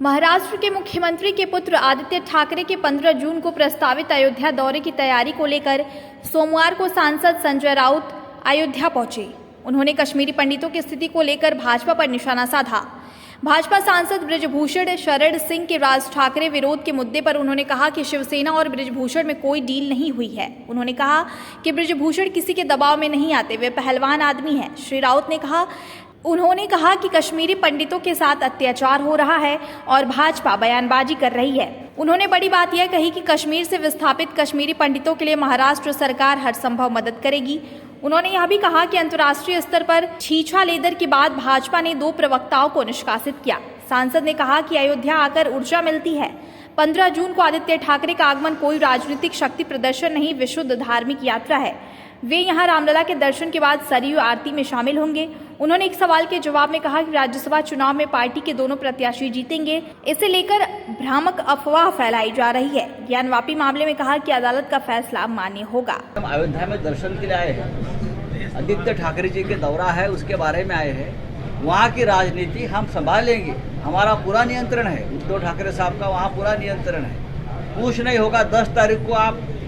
महाराष्ट्र के मुख्यमंत्री के पुत्र आदित्य ठाकरे के 15 जून को प्रस्तावित अयोध्या दौरे की तैयारी को लेकर सोमवार को सांसद संजय राउत अयोध्या पहुंचे। उन्होंने कश्मीरी पंडितों की स्थिति को लेकर भाजपा पर निशाना साधा। भाजपा सांसद बृजभूषण शरण सिंह के राज ठाकरे विरोध के मुद्दे पर उन्होंने कहा कि शिवसेना और बृजभूषण में कोई डील नहीं हुई है। उन्होंने कहा कि बृजभूषण किसी के दबाव में नहीं आते, वे पहलवान आदमी हैं। श्री राउत ने कहा कि कश्मीरी पंडितों के साथ अत्याचार हो रहा है और भाजपा बयानबाजी कर रही है। उन्होंने बड़ी बात यह कही कि कश्मीर से विस्थापित कश्मीरी पंडितों के लिए महाराष्ट्र सरकार हर संभव मदद करेगी। उन्होंने यह भी कहा कि अंतर्राष्ट्रीय स्तर पर छीछा लेदर के बाद भाजपा ने 2 प्रवक्ताओं को निष्कासित किया। सांसद ने कहा कि अयोध्या आकर ऊर्जा मिलती है। 15 जून को आदित्य ठाकरे का आगमन कोई राजनीतिक शक्ति प्रदर्शन नहीं, विशुद्ध धार्मिक यात्रा है। वे यहां रामलला के दर्शन के बाद सरयू आरती में शामिल होंगे। उन्होंने एक सवाल के जवाब में कहा कि राज्यसभा चुनाव में पार्टी के दोनों प्रत्याशी जीतेंगे। इसे लेकर भ्रामक अफवाह फैलाई जा रही है। ज्ञानवापी मामले में कहा कि अदालत का फैसला मान्य होगा। हम अयोध्या में दर्शन के लिए आए हैं, आदित्य ठाकरे जी के दौरा है उसके बारे में आए हैं। वहाँ की राजनीति हम संभाल लेंगे, हमारा पूरा नियंत्रण है। उद्धव ठाकरे साहब का वहाँ पूरा नियंत्रण है। कुछ नहीं होगा। 10 तारीख को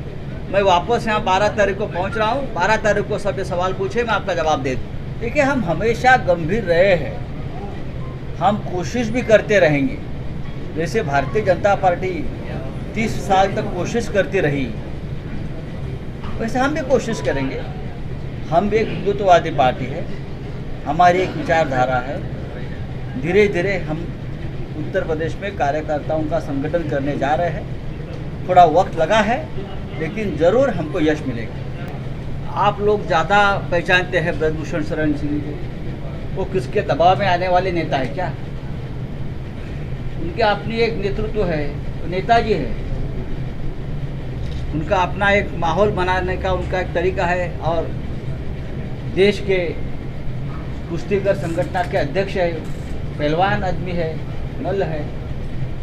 मैं वापस यहाँ 12 तारीख को पहुँच रहा हूँ। 12 तारीख को सब ये सवाल पूछे, मैं आपका जवाब दे दूँ। देखिए, हम हमेशा गंभीर रहे हैं, हम कोशिश भी करते रहेंगे। जैसे भारतीय जनता पार्टी 30 साल तक कोशिश करती रही, वैसे हम भी कोशिश करेंगे। हम भी एक हिंदुत्ववादी पार्टी है, हमारी एक विचारधारा है। धीरे धीरे हम उत्तर प्रदेश में कार्यकर्ताओं का संगठन करने जा रहे हैं। थोड़ा वक्त लगा है, लेकिन ज़रूर हमको यश मिलेगा। आप लोग ज़्यादा पहचानते हैं बृजभूषण शरण सिंह को। वो किसके दबाव में आने वाले नेता है क्या? उनके अपनी एक नेतृत्व है, वो नेताजी है। उनका अपना एक माहौल बनाने का उनका एक तरीका है, और देश के कुश्तीगर संगठन के अध्यक्ष है, पहलवान आदमी है, नल है।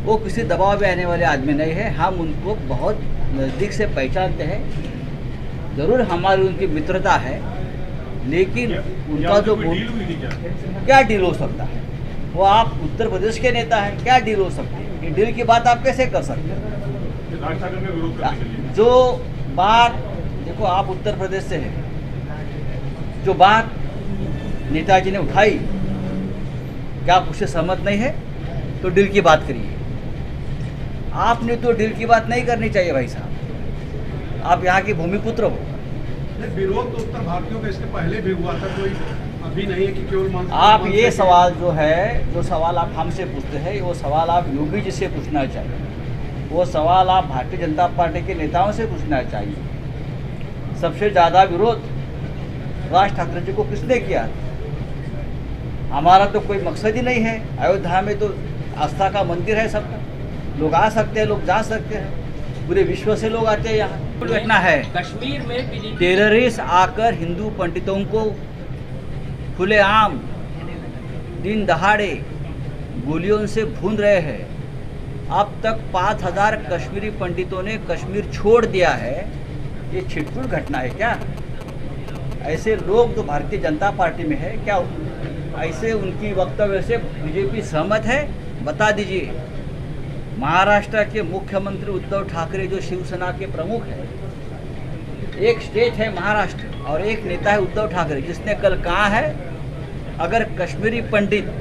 वो किसी दबाव में आने वाले आदमी नहीं है। हम उनको बहुत नज़दीक से पहचानते हैं। ज़रूर हमारी उनकी मित्रता है, लेकिन उनका जो क्या डील हो सकता है? वो आप उत्तर प्रदेश के नेता हैं, क्या डील हो सकती है? ये डील की बात आप कैसे कर सकते हैं? जो बात देखो, आप उत्तर प्रदेश से हैं, जो बात नेताजी ने उठाई, क्या आप उससे सहमत नहीं है? तो डील की बात करिए। आपने तो डील की बात नहीं करनी चाहिए भाई साहब। आप यहाँ के भूमिपुत्र हो। विरोध तो उत्तर भारतीयों का इसके पहले भी हुआ था, कोई अभी नहीं है कि केवल आप ये सवाल जो सवाल आप हमसे पूछते हैं, वो सवाल आप योगी जी से पूछना चाहिए। वो सवाल आप भारतीय जनता पार्टी के नेताओं से पूछना चाहिए। सबसे ज़्यादा विरोध राज ठाकरे जी को किसने किया? हमारा तो कोई मकसद ही नहीं है। अयोध्या में तो आस्था का मंदिर है, सबका लोग आ सकते हैं, लोग जा सकते हैं, पूरे विश्व से लोग आते हैं यहाँ। घटना है कश्मीर में टेररिस्ट आकर हिंदू पंडितों को खुलेआम दिन दहाड़े गोलियों से भून रहे हैं। अब तक 5000 कश्मीरी पंडितों ने कश्मीर छोड़ दिया है। ये छिटपुट घटना है क्या? ऐसे लोग जो भारतीय जनता पार्टी में है, क्या ऐसे उनकी वक्तव्य से बीजेपी सहमत है? बता दीजिए। महाराष्ट्र के मुख्यमंत्री उद्धव ठाकरे जो शिवसेना के प्रमुख हैं, एक स्टेट है महाराष्ट्र और एक नेता है उद्धव ठाकरे, जिसने कल कहा है अगर कश्मीरी पंडित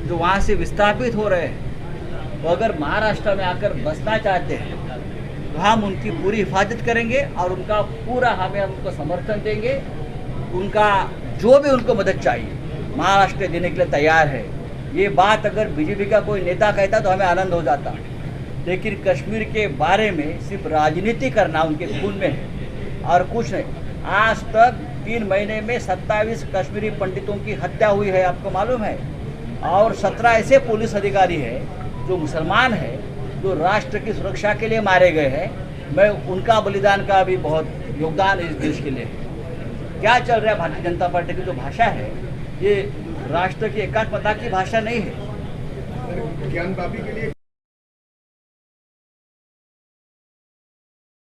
जो वहाँ से विस्थापित हो रहे हैं, वो अगर महाराष्ट्र में आकर बसना चाहते हैं, तो हम उनकी पूरी हिफाजत करेंगे और उनका पूरा हम उनको समर्थन देंगे। उनका जो भी उनको मदद चाहिए महाराष्ट्र देने के लिए तैयार है। ये बात अगर बीजेपी का कोई नेता कहता तो हमें आनंद हो जाता, लेकिन कश्मीर के बारे में सिर्फ राजनीति करना उनके खून में है और कुछ नहीं। आज तक 3 महीने में 27 कश्मीरी पंडितों की हत्या हुई है, आपको मालूम है। और 17 ऐसे पुलिस अधिकारी हैं जो मुसलमान हैं, जो राष्ट्र की सुरक्षा के लिए मारे गए हैं। मैं उनका बलिदान का भी बहुत योगदान इस देश के लिए है। क्या चल रहा है भारतीय जनता पार्टी की जो भाषा है, ये राष्ट्र की एकात्मता की भाषा नहीं है। ज्ञानवापी के लिए